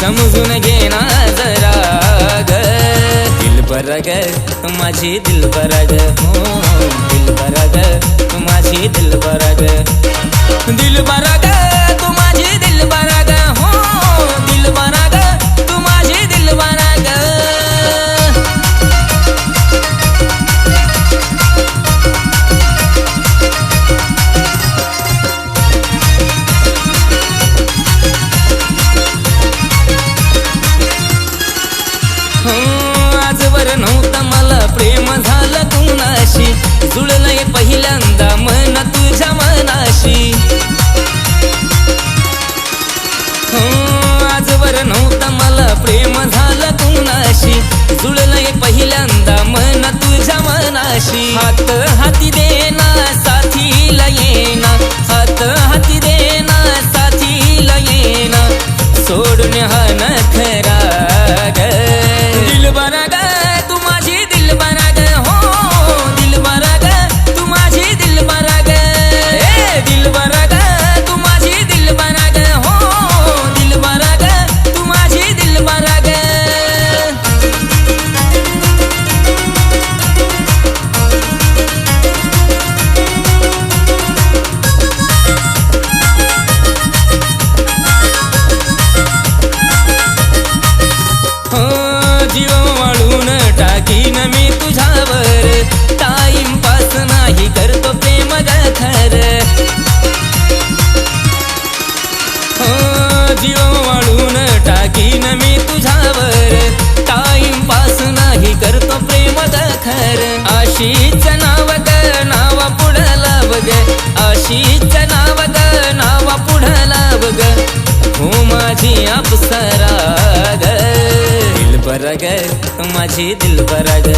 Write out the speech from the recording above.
समजून घे ना जरा ग दिलबर ग तू माझी दिलबर ग हो दिलबर ग तू माझी दिलबर ग दिलबर ग तू माझी दिलबर ग हो दिलबर ग तू माझी दिलबर ग आजवर नव्हतं मला प्रेम झालं कुणाशी जुळलंय पहिल्यांदा मन तुझ्या मनाशी आजवर नव्हतं मला प्रेम झालं कुणाशी जुळलंय पहिल्यांदा मन तुझ्या मनाशी हात हाती देना साथीला येना हात हाती देना साथीला येना सोडून हा नखरा ग दिलबर ग तू माझी दिलबर ग हो दिलबर ग तू माझी दिलबर ग दिलबर ग तू माझी दिलबर ग हो दिलबर ग तू माझी दिलबर ग जीव वाळून टाकीन मी तुझ्यावर टाइमपास नाही करतो प्रेम ग खर जीव वाळून टाकीन मी तुझ्यावर टाइमपास नाही करतो प्रेम ग खर आशीच नाव ग नाव पुढं लाव ग आशीच नाव ग नाव पुढं लाव ग हो माझी अप्सरा ग दिलबर ग तू माझी दिलबर ग